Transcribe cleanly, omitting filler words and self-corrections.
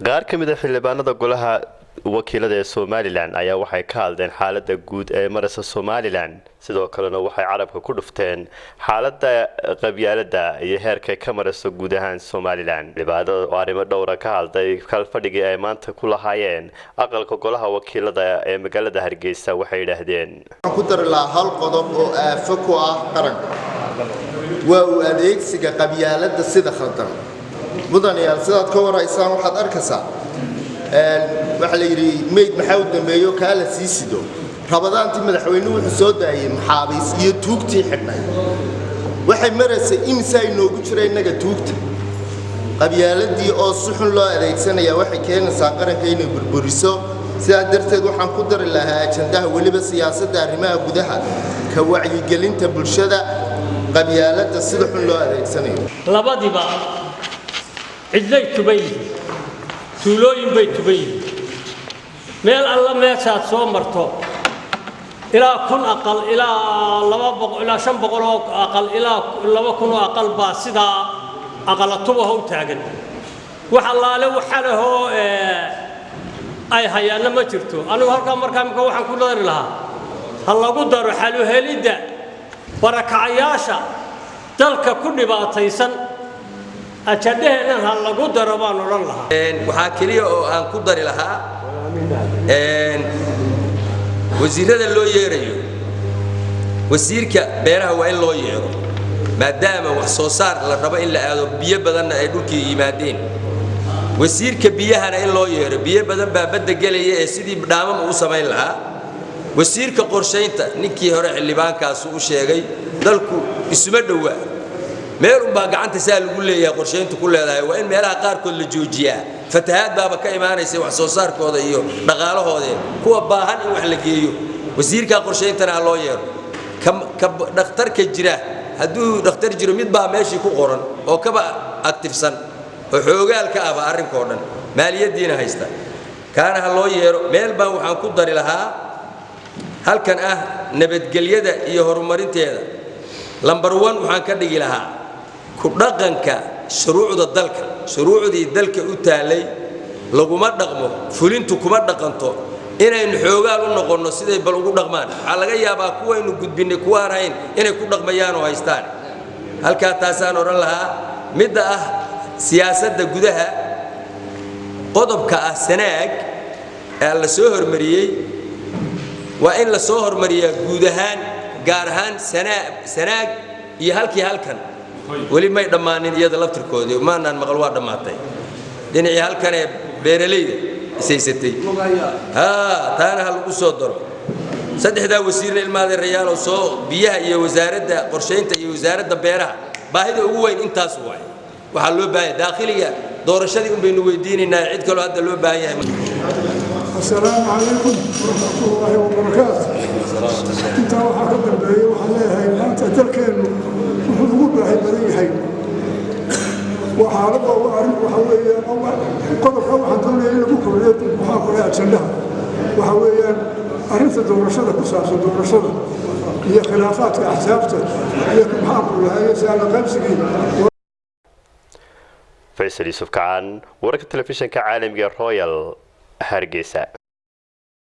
qaar ka mid ah xildhibaanada golaha wakiilada ee Somaliland ayaa waxay ka hadleen xaaladda guud ee marayso Somaliland sidoo kalena waxay carabka ku dhufteen xaaladda qabyaalada iyo heerka ka marayso guud ahaan Somaliland dhibaato oo arrimo dhowr ah ka hadlay kalfadhigii ay maanta ku lahaayeen aqalka golaha wakiilada ee magaalada Hargeysa waxay yiraahdeen ku dar la hal qodob oo aafo ku ah qaranka waa uu adeegsiga qabyaalada sida khaldan mudanayaal sidaad ka waraysaan waxaad arkaysaa waxa la yiri meed maxaa u dambeeyo kala siisido rabadaantii madaxweynuhu wuxuu soo daayay maxaabiis iyo tuugtii xidhnay waxay maraysay imisa inoogu jiray inaga tuugta qabyaaladii oo si xun loo adeegsanaya waxay keenaysaa qaranka inay burburiso sidaa darteed waxaan ku dari lahaa ajandaha waliba siyaasadda arrimaha gudaha ka wacyigelinta bulshada qabyaalada sida xun loo adeegsanayo labadiba cidlay tubay tuulooyin bay tubay meel alla meeshaad soo marto ilaa 1000 aqal ilaa 200 ilaa 500 aqal ilaa 2000 aqal baa sida aqalatuba u taagan waxa laale waxa laho ay hayana ma jirto anigu halka markaa waxaan ku leeyahay lahaa hal lagu daro xalu helida barakacayaasha dalka ku dhibaataysan أجدهنا هلا قدر بانو الله. وحاكليه أن قدر لها. وزير هذا اللي يريو. وزير كبيره وين اللي يرو. ما دام وحصار للربع إلا هذا بيه بدن يقولك يمادين. وزير كبيه أنا اللي يرو بيه بدن ببدأ جليه سيدي بدامه وسمين لها. وزير كقرشين نكى هرع اللي بانك سوق شيء دلكو اسمه دوا. ميرو با غانتا سال ugu leeyahay qorsheynta ku leedahay waa in meelaha qaar kood la joojiyaa fatahaad baaba ka imaanaysa wax soo saarkooda iyo dhaqaalahooda kuwa baahan in wax la geeyo wasiirka qorsheyntana loo yeero ka dhakhtarka jira haduu dhakhtar jiro mid baa meeshii ku qoran oo kaba activesan oo xoogaal ka ah arrinka dhan maaliyadiina haysta kaana loo yeero meel baa waxaan ku dari lahaa halkan ah nabadgelyada iyo horumarinteeda lambar 1 waxaan ka dhigi lahaa كدقنك شروع الدلك شروع الدلك أتالي لقوما دقمه فلنتو كما دقنتو إنا نحوجال ونقولنا سيد بلوغ دقمان على جاي أباكوا إنه جد بينكوا راين إنا كل دقميان وهايستان هل كاتاسان ورلها مدة سياسة جودها قطب كأسناك على سهر مريء وإن لسهر مريء جودهان جارهان سناك يهلكن ولي ما يدمانين يد لفتركودي وما نان مقلوا دماتay dhinacii halkan ee beeraleyda isaysatay taana hal u soo daro saddexda wasiir ilmaade riyaal oo soo biyaha iyo wasaaradda qorsheynta iyo wasaaradda beeraha baahida ugu weyn intaas waay waxa loo baahay daaqiliga doorashadii un baynu weydiinaynaa cid kale hadda loo baahan yahay السلام عليكم ورحمة الله وبركاته. أنت وحكم البيع وحلاها أنت تركين وحقوق هاي بريحين. وحارب وعرب وحويا قدر حوا حدوني إلى بكرة ليت وحاكلها تشلها وحويا أنت دورشة كساس دورشة هي خلافات أحزابته هي محاكلها هي سالة قمسكين. فيصل يوسف كعان ورقة التلفزيون كعالم رويال هرقيسة